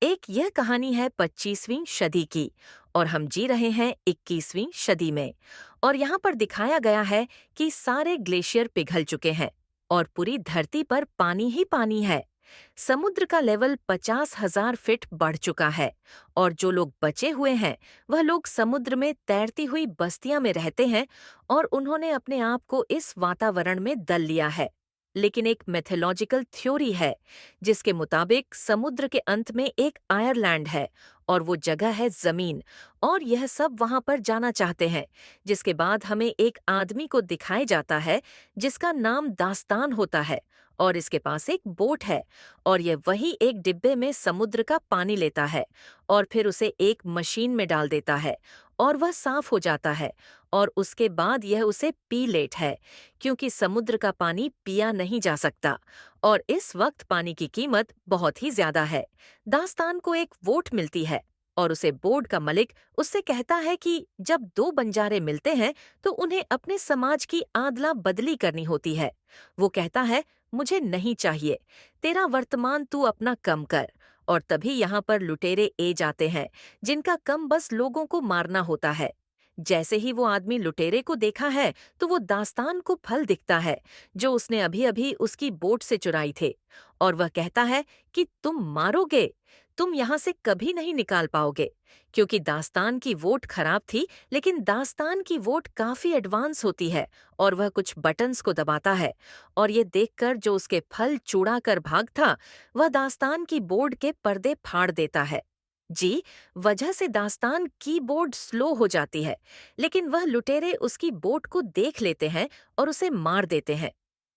यह कहानी है 25वीं सदी की और हम जी रहे हैं 21वीं सदी में। और यहाँ पर दिखाया गया है कि सारे ग्लेशियर पिघल चुके हैं और पूरी धरती पर पानी ही पानी है। समुद्र का लेवल 50,000 फीट बढ़ चुका है और जो लोग बचे हुए हैं वह लोग समुद्र में तैरती हुई बस्तियां में रहते हैं और उन्होंने अपने आप को इस वातावरण में दल लिया है। लेकिन एक मैथोलॉजिकल थ्योरी है जिसके मुताबिक समुद्र के अंत में एक आयरलैंड है और वो जगह है जमीन। और यह सब वहां पर जाना चाहते हैं, जिसके बाद हमें एक आदमी को दिखाया जाता है जिसका नाम दास्तान होता है और इसके पास एक बोट है। और यह वही एक डिब्बे में समुद्र का पानी लेता है और फिर उसे एक मशीन में डाल देता है और वह साफ हो जाता है। और उसके बाद यह उसे पी लेट है, क्योंकि समुद्र का पानी पिया नहीं जा सकता और इस वक्त पानी की कीमत बहुत ही ज्यादा है। दास्तान को एक वोट मिलती है और उसे बोर्ड का मलिक उससे कहता है कि जब दो बंजारे मिलते हैं तो उन्हें अपने समाज की आदला बदली करनी होती है। वो कहता है, मुझे नहीं चाहिए, तेरा वर्तमान तू अपना कम कर। और तभी यहाँ पर लुटेरे ए जाते हैं जिनका कम बस लोगों को मारना होता है। जैसे ही वो आदमी लुटेरे को देखा है तो वो दास्तान को फल दिखता है जो उसने अभी अभी उसकी बोट से चुराई थे। और वह कहता है कि तुम मारोगे, तुम यहाँ से कभी नहीं निकाल पाओगे। क्योंकि दास्तान की वोट खराब थी, लेकिन दास्तान की वोट काफी एडवांस होती है और वह कुछ बटन्स को दबाता है। और ये देखकर जो उसके फल चूड़ा कर भाग था, वह दास्तान की बोर्ड के पर्दे फाड़ देता है। जी, वजह से दास्तान कीबोर्ड स्लो हो जाती है, लेकिन वह लुटेरे उसकी बोट को देख लेते हैं और उसे मार देते हैं।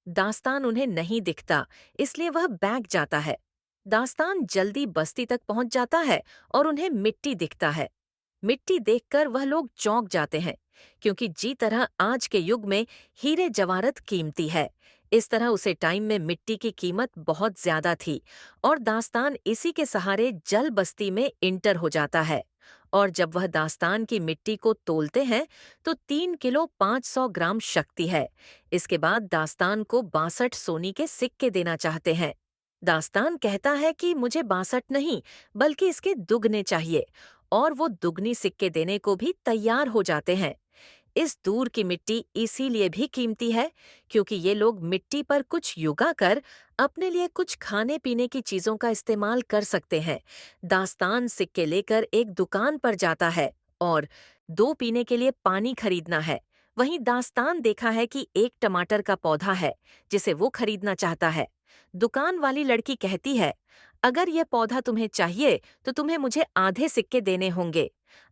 दास्तान उन्हें नहीं दिखता, इसलिए वह बैग जाता है। दास्तान जल्दी बस्ती तक पहुंच जाता है और उन्हें मिट्टी दिखता है। मिट्टी देखकर वह लोग चौंक जाते हैं, क्योंकि जी तरह आज के युग में हीरे जवाहरत कीमती है। इस तरह उसे टाइम में मिट्टी की कीमत बहुत ज्यादा थी और दास्तान इसी के सहारे जल बस्ती में इंटर हो जाता है। और जब वह दास्तान की मिट्टी को तोलते हैं तो 3 किलो 500 ग्राम शक्ति है। इसके बाद दास्तान को 62 सोने के सिक्के देना चाहते हैं। दास्तान कहता है कि मुझे 62 नहीं, बल्कि इसके दुगने चाहिए। और वो दुगनी सिक्के देने को भी तैयार हो जाते हैं। इस दूर की मिट्टी इसीलिए भी कीमती है, क्योंकि ये लोग मिट्टी पर कुछ युगा कर अपने लिए कुछ खाने पीने की चीजों का इस्तेमाल कर सकते हैं। दास्तान सिक्के लेकर एक दुकान पर जाता है और दो पीने के लिए पानी खरीदना है। वहीं दास्तान देखा है कि एक टमाटर का पौधा है जिसे वो खरीदना चाहता है। दुकान वाली लड़की कहती है, अगर यह पौधा तुम्हें चाहिए तो तुम्हें मुझे आधे सिक्के देने होंगे।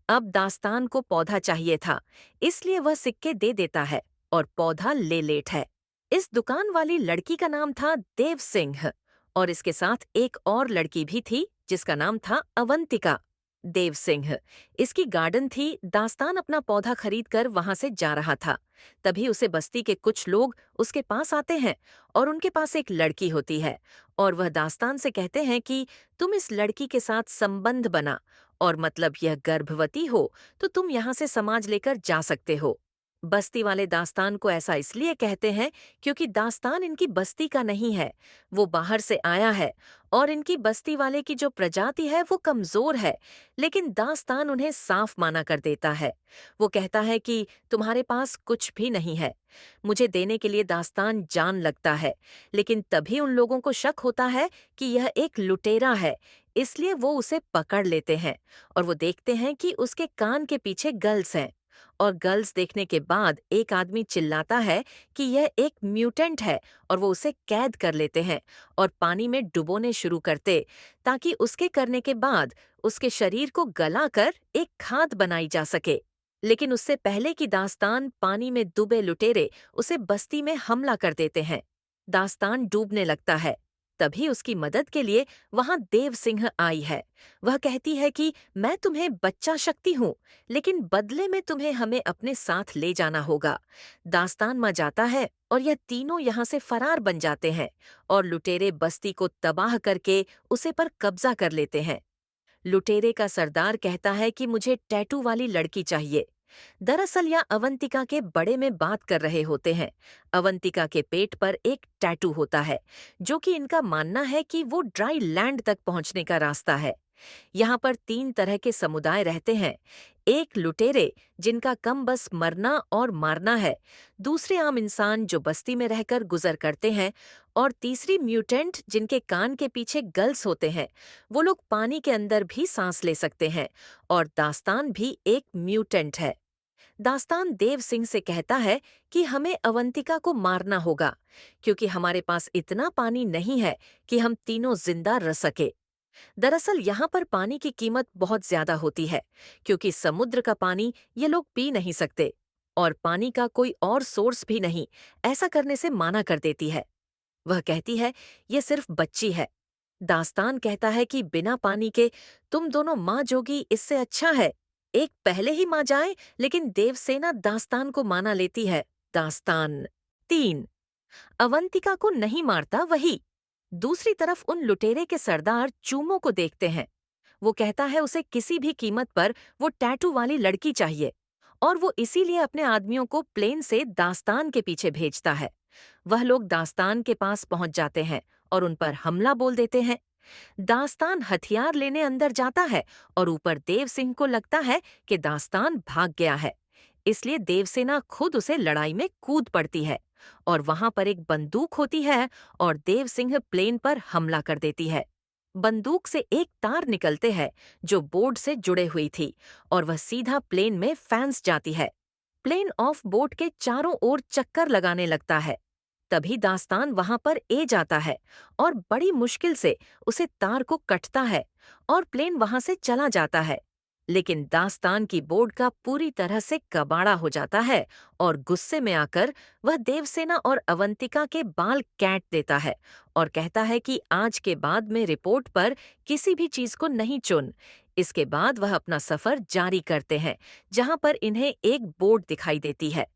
अब दास्तान को पौधा चाहिए था, इसलिए वह सिक्के दे देता है और पौधा ले लेट है। इस दुकान वाली लड़की का नाम था देव सिंह और इसके साथ एक और लड़की भी थी जिसका नाम था अवंतिका। देव सिंह, इसकी गार्डन थी। दास्तान अपना पौधा खरीद कर वहां से जा रहा था। तभी उसे बस्ती के कुछ लोग उसके पास आते हैं और उनके पास एक लड़की होती है और वह दास्तान से कहते हैं कि तुम इस लड़की के साथ संबंध बना और मतलब यह गर्भवती हो तो तुम यहाँ से समाज लेकर जा सकते हो। बस्ती वाले दास्तान को ऐसा इसलिए कहते हैं क्योंकि दास्तान इनकी बस्ती का नहीं है, वो बाहर से आया है और इनकी बस्ती वाले की जो प्रजाति है वो कमजोर है। लेकिन दास्तान उन्हें साफ माना कर देता है। वो कहता है कि तुम्हारे पास कुछ भी नहीं है। मुझे देने के लिए दास्तान जान लगता है, लेकिन तभी उन लोगों को शक होता है कि यह एक लुटेरा है, इसलिए वो उसे पकड़ लेते हैं और वो देखते हैं कि उसके कान के पीछे गल्स हैं। और गर्ल्स देखने के बाद एक आदमी चिल्लाता है कि यह एक म्यूटेंट है और वो उसे कैद कर लेते हैं और पानी में डुबोने शुरू करते, ताकि उसके करने के बाद उसके शरीर को गलाकर एक खाद बनाई जा सके। लेकिन उससे पहले कि दास्तान पानी में डूबे लुटेरे उसे बस्ती में हमला कर देते हैं। दास्तान डूबने लगता है। तभी उसकी मदद के लिए वहां देव सिंह आई है। वह कहती है कि मैं तुम्हें बच्चा शक्ति हूँ, लेकिन बदले में तुम्हें हमें अपने साथ ले जाना होगा। दास्तान मां जाता है और यह तीनों यहाँ से फरार बन जाते हैं और लुटेरे बस्ती को तबाह करके उसे पर कब्जा कर लेते हैं। लुटेरे का सरदार कहता है कि मुझे टैटू वाली लड़की चाहिए। दरअसल यह अवंतिका के बड़े में बात कर रहे होते हैं। अवंतिका के पेट पर एक टैटू होता है, जो कि इनका मानना है कि वो ड्राई लैंड तक पहुंचने का रास्ता है। यहाँ पर 3 तरह के समुदाय रहते हैं। एक लुटेरे जिनका कम बस मरना और मारना है, दूसरे आम इंसान जो बस्ती में रहकर गुजर करते हैं, और तीसरी म्यूटेंट जिनके कान के पीछे गल्स होते हैं। वो लोग पानी के अंदर भी सांस ले सकते हैं। और दास्तान भी एक म्यूटेंट है। दास्तान देव सिंह से कहता है कि हमें अवंतिका को मारना होगा, क्योंकि हमारे पास इतना पानी नहीं है कि हम तीनों जिंदा रह सके। दरअसल यहाँ पर पानी की कीमत बहुत ज्यादा होती है, क्योंकि समुद्र का पानी ये लोग पी नहीं सकते, और पानी का कोई और सोर्स भी नहीं ऐसा करने से माना कर देती है। वह कहती है ये सिर्फ बच्ची है। दास्तान कहता है कि बिना पानी के तुम दोनों माँ जोगी इससे अच्छा है एक पहले ही माँ जाए, लेकिन देवसेना दास्तान को माना लेती है। दास्तान 3 अवंतिका को नहीं मारता वही। दूसरी तरफ उन लुटेरे के सरदार चूमों को देखते हैं। वो कहता है उसे किसी भी कीमत पर वो टैटू वाली लड़की चाहिए, और वो इसीलिए अपने आदमियों को प्लेन से दास्तान के पीछे भेजता है। वह लोग दास्तान के पास पहुंच जाते हैं और उन पर हमला बोल देते हैं। दास्तान हथियार लेने अंदर जाता है, और ऊपर देव सिंह को लगता है कि दास्तान भाग गया है। इसलिए देवसेना खुद उसे लड़ाई में कूद पड़ती है, और वहां पर एक बंदूक होती है, और देव सिंह प्लेन पर हमला कर देती है। बंदूक से एक तार निकलते हैं जो बोर्ड से जुड़े हुई थी, और वह सीधा प्लेन में फैंस जाती है। प्लेन ऑफ बोट के चारों ओर चक्कर लगाने लगता है। तभी दास्तान वहां पर जाता है और बड़ी मुश्किल से उसे तार को कटता है, और प्लेन वहां से चला जाता है। लेकिन दास्तान की बोर्ड का पूरी तरह से कबाड़ा हो जाता है, और गुस्से में आकर वह देवसेना और अवंतिका के बाल काट देता है, और कहता है कि आज के बाद में रिपोर्ट पर किसी भी चीज को नहीं चुन। इसके बाद वह अपना सफर जारी करते हैं, जहां पर इन्हें एक बोर्ड दिखाई देती है।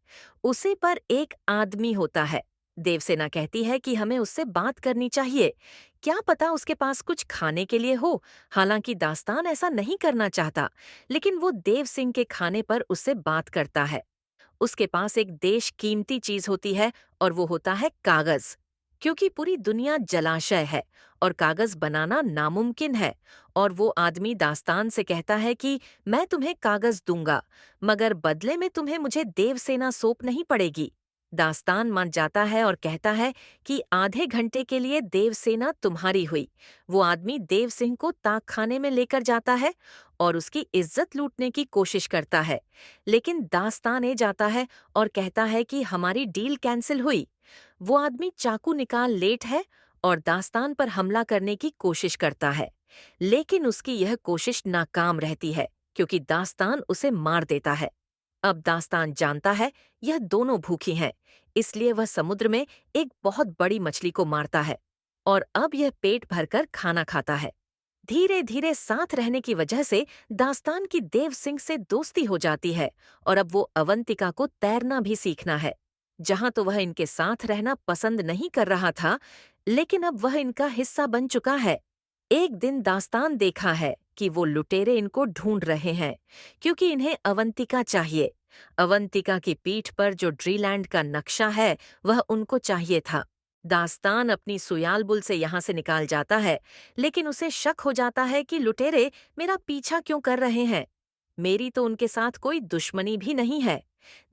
उसे पर एक आदमी होता है। देवसेना कहती है कि हमें उससे बात करनी चाहिए। क्या पता उसके पास कुछ खाने के लिए हो। हालांकि दास्तान ऐसा नहीं करना चाहता, लेकिन वो देव सिंह के खाने पर उससे बात करता है। उसके पास एक देश कीमती चीज होती है, और वो होता है कागज। क्योंकि पूरी दुनिया जलाशय है और कागज बनाना नामुमकिन है, और वो आदमी दास्तान से कहता है कि मैं तुम्हें कागज दूंगा, मगर बदले में तुम्हें मुझे देवसेना सौंप नहीं पड़ेगी। दास्तान मान जाता है और कहता है कि आधे घंटे के लिए देवसेना तुम्हारी हुई। वो आदमी देव सिंह को ताक खाने में लेकर जाता है और उसकी इज्जत लूटने की कोशिश करता है। लेकिन दास्तान जाता है और कहता है कि हमारी डील कैंसिल हुई। वो आदमी चाकू निकाल लेट है और दास्तान पर हमला करने की कोशिश करता है, लेकिन उसकी यह कोशिश नाकाम रहती है, क्योंकि दास्तान उसे मार देता है। अब दास्तान जानता है यह दोनों भूखी हैं, इसलिए वह समुद्र में एक बहुत बड़ी मछली को मारता है, और अब यह पेट भरकर खाना खाता है। धीरे धीरे साथ रहने की वजह से दास्तान की देव सिंह से दोस्ती हो जाती है, और अब वो अवंतिका को तैरना भी सीखना है। जहां तो वह इनके साथ रहना पसंद नहीं कर रहा था, लेकिन अब वह इनका हिस्सा बन चुका है। एक दिन दास्तान देखा है कि वो लुटेरे इनको ढूंढ रहे हैं, क्योंकि इन्हें अवंतिका चाहिए। अवंतिका की पीठ पर जो ड्रीलैंड का नक्शा है वह उनको चाहिए था। दास्तान अपनी सुयालबुल से यहाँ से निकाल जाता है, लेकिन उसे शक हो जाता है कि लुटेरे मेरा पीछा क्यों कर रहे हैं। मेरी तो उनके साथ कोई दुश्मनी भी नहीं है।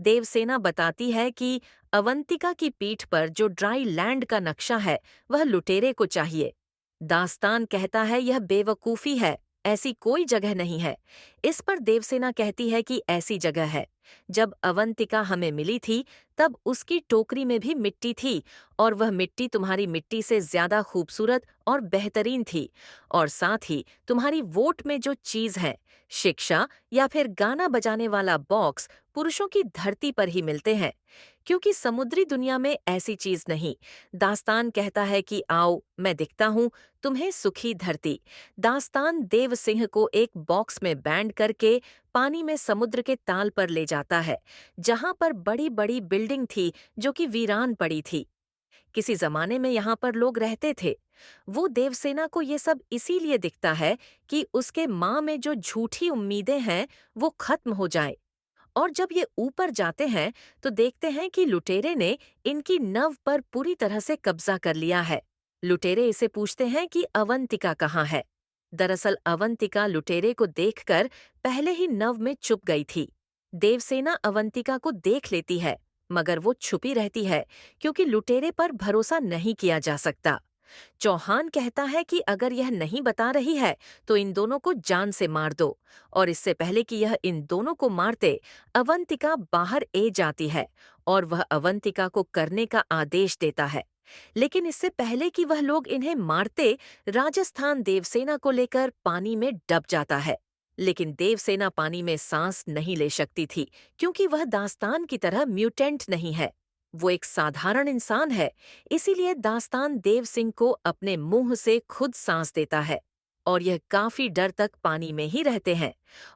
देवसेना बताती है कि अवंतिका की पीठ पर जो ड्राई लैंड का नक्शा है वह लुटेरे को चाहिए। दास्तान कहता है यह बेवकूफ़ी है, ऐसी कोई जगह नहीं है। इस पर देवसेना कहती है कि ऐसी जगह है। जब अवंतिका हमें मिली थी तब उसकी टोकरी में भी मिट्टी थी, और वह मिट्टी तुम्हारी मिट्टी से ज्यादा खूबसूरत और बेहतरीन थी। और साथ ही तुम्हारी वोट में जो चीज है, शिक्षा या फिर गाना बजाने वाला बॉक्स, पुरुषों की धरती पर ही मिलते हैं, क्योंकि समुद्री दुनिया में ऐसी चीज नहीं। दास्तान कहता है कि आओ मैं दिखता हूँ तुम्हें सुखी धरती। दास्तान देव सिंह को एक बॉक्स में बैंड करके पानी में समुद्र के ताल पर ले जाता है, जहां पर बड़ी बड़ी बिल्डिंग थी जो कि वीरान पड़ी थी। किसी जमाने में यहाँ पर लोग रहते थे। वो देवसेना को ये सब इसीलिए दिखता है कि उसके माँ में जो झूठी उम्मीदें हैं वो खत्म हो जाए। और जब ये ऊपर जाते हैं तो देखते हैं कि लुटेरे ने इनकी नव पर पूरी तरह से कब्जा कर लिया है। लुटेरे इसे पूछते हैं कि अवंतिका कहाँ है। दरअसल अवंतिका लुटेरे को देखकर पहले ही नव में चुप गई थी। देवसेना अवंतिका को देख लेती है, मगर वो छुपी रहती है क्योंकि लुटेरे पर भरोसा नहीं किया जा सकता। चौहान कहता है कि अगर यह नहीं बता रही है तो इन दोनों को जान से मार दो, और इससे पहले कि यह इन दोनों को मारते, अवंतिका बाहर ए जाती है और वह अवंतिका को करने का आदेश देता है। लेकिन इससे पहले कि वह लोग इन्हें मारते, राजस्थान देवसेना को लेकर पानी में डूब जाता है। लेकिन देवसेना पानी में सांस नहीं ले सकती थी क्योंकि वह दास्तान की तरह म्यूटेंट नहीं है। वो एक साधारण इंसान है। इसीलिए दास्तान देव सिंह को अपने मुंह से खुद सांस देता है और यह काफी डर तक पानी में ही रहते हैं।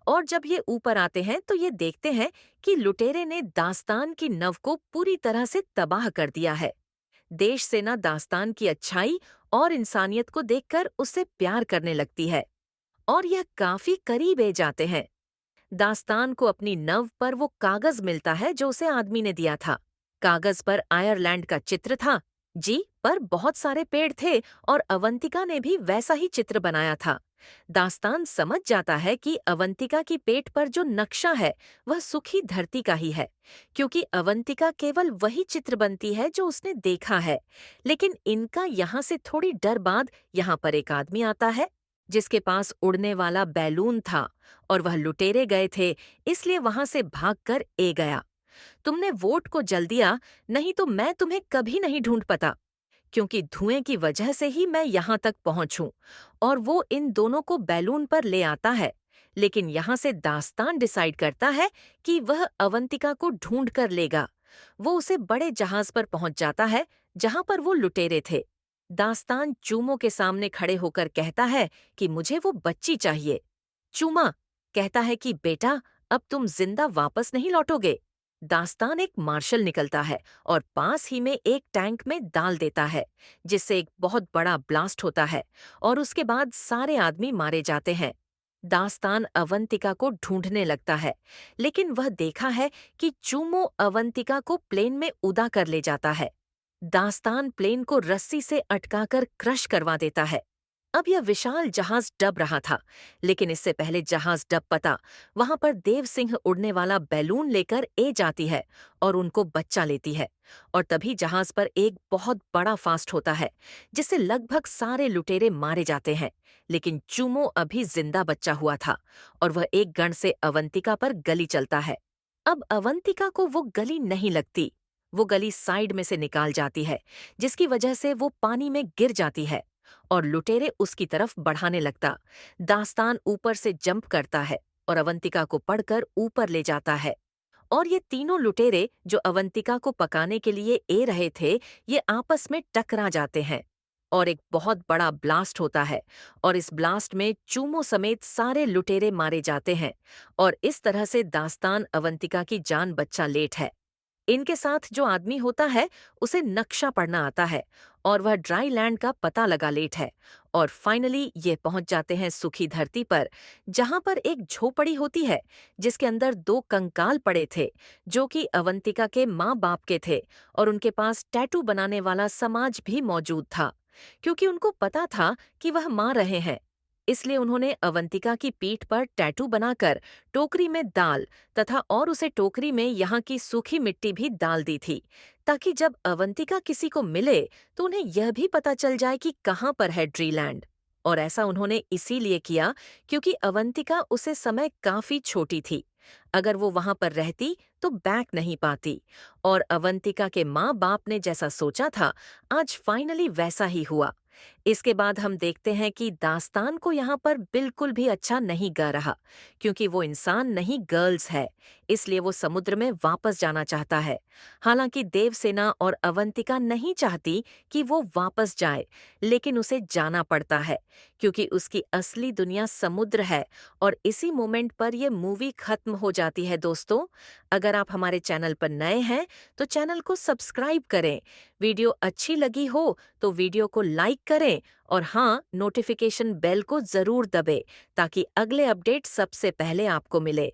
और जब ये ऊपर आते हैं तो ये देखते हैं कि लुटेरे ने दास्तान की नव को पूरी तरह से तबाह कर दिया है। देश सेना दास्तान की अच्छाई और इंसानियत को देखकर उससे प्यार करने लगती है और यह काफी करीब ए जाते हैं। दास्तान को अपनी नव पर वो कागज मिलता है जो उसे आदमी ने दिया था। कागज पर आयरलैंड का चित्र था, जी, पर बहुत सारे पेड़ थे और अवंतिका ने भी वैसा ही चित्र बनाया था। दास्तान समझ जाता है कि अवंतिका की पेट पर जो नक्शा है वह सुखी धरती का ही है, क्योंकि अवंतिका केवल वही चित्र बनती है जो उसने देखा है। लेकिन इनका यहाँ से थोड़ी डर बाद यहाँ पर एक आदमी आता है जिसके पास उड़ने वाला बैलून था, और वह लुटेरे गए थे, इसलिए वहां से भागकर ए गया। तुमने वोट को जल दिया, नहीं तो मैं तुम्हें कभी नहीं ढूंढ पाता, क्योंकि धुएं की वजह से ही मैं यहाँ तक पहुंचूं। और वो इन दोनों को बैलून पर ले आता है। लेकिन यहाँ से दास्तान डिसाइड करता है कि वह अवंतिका को ढूंढ कर लेगा। वो उसे बड़े जहाज पर पहुंच जाता है जहां पर वो लुटेरे थे। दास्तान चूमों के सामने खड़े होकर कहता है कि मुझे वो बच्ची चाहिए। चूमा कहता है कि बेटा, अब तुम जिंदा वापस नहीं लौटोगे। दास्तान एक मार्शल निकलता है और पास ही में एक टैंक में डाल देता है, जिससे एक बहुत बड़ा ब्लास्ट होता है और उसके बाद सारे आदमी मारे जाते हैं। दास्तान अवंतिका को ढूंढने लगता है, लेकिन वह देखा है कि चूमो अवंतिका को प्लेन में उड़ा कर ले जाता है। दास्तान प्लेन को रस्सी से अटकाकर क्रश करवा देता है। अब यह विशाल जहाज डब रहा था, लेकिन इससे पहले जहाज डब पता, वहां पर देव सिंह उड़ने वाला बैलून लेकर ए जाती है और उनको बच्चा लेती है। और तभी जहाज पर एक बहुत बड़ा फास्ट होता है, जिससे लगभग सारे लुटेरे मारे जाते हैं। लेकिन चूमो अभी जिंदा बच्चा हुआ था और वह एक गण से अवंतिका पर गली चलता है। अब अवंतिका को वो गली नहीं लगती। वो गली साइड में से निकाल जाती है, जिसकी वजह से वो पानी में गिर जाती है और लुटेरे उसकी तरफ बढ़ाने लगता। दास्तान ऊपर से जंप करता है और अवंतिका को पकड़कर ऊपर ले जाता है। और ये तीनों लुटेरे जो अवंतिका को पकाने के लिए ए रहे थे, ये आपस में टकरा जाते हैं और एक बहुत बड़ा ब्लास्ट होता है। और इस ब्लास्ट में चूमो समेत सारे लुटेरे मारे जाते हैं और इस तरह से दास्तान अवंतिका की जान बच्चा लेट है। इनके साथ जो आदमी होता है उसे नक्शा पढ़ना आता है और वह ड्राई लैंड का पता लगा लेट है। और फाइनली ये पहुंच जाते हैं सुखी धरती पर, जहां पर एक झोपड़ी होती है जिसके अंदर दो कंकाल पड़े थे, जो कि अवंतिका के माँ बाप के थे। और उनके पास टैटू बनाने वाला समाज भी मौजूद था, क्योंकि उनको पता था कि वह मार रहे हैं। इसलिए उन्होंने अवंतिका की पीठ पर टैटू बनाकर टोकरी में डाल तथा और उसे टोकरी में यहाँ की सूखी मिट्टी भी डाल दी थी, ताकि जब अवंतिका किसी को मिले तो उन्हें यह भी पता चल जाए कि कहाँ पर है ड्रीलैंड। और ऐसा उन्होंने इसीलिए किया क्योंकि अवंतिका उसे समय काफी छोटी थी। अगर वो वहां पर रहती तो बैक नहीं पाती। और अवंतिका के माँ बाप ने जैसा सोचा था, आज फाइनली वैसा ही हुआ। इसके बाद हम देखते हैं कि दास्तान को यहाँ पर बिल्कुल भी अच्छा नहीं गा रहा, क्योंकि वो इंसान नहीं गर्ल्स है, इसलिए वो समुद्र में वापस जाना चाहता है। हालांकि देवसेना और अवंतिका नहीं चाहती कि वो वापस जाए, लेकिन उसे जाना पड़ता है क्योंकि उसकी असली दुनिया समुद्र है। और इसी मोमेंट पर यह मूवी खत्म हो जाती है। दोस्तों, अगर आप हमारे चैनल पर नए हैं तो चैनल को सब्सक्राइब करें। वीडियो अच्छी लगी हो तो वीडियो को लाइक करें और हाँ, नोटिफिकेशन बेल को जरूर दबें ताकि अगले अपडेट सबसे पहले आपको मिले।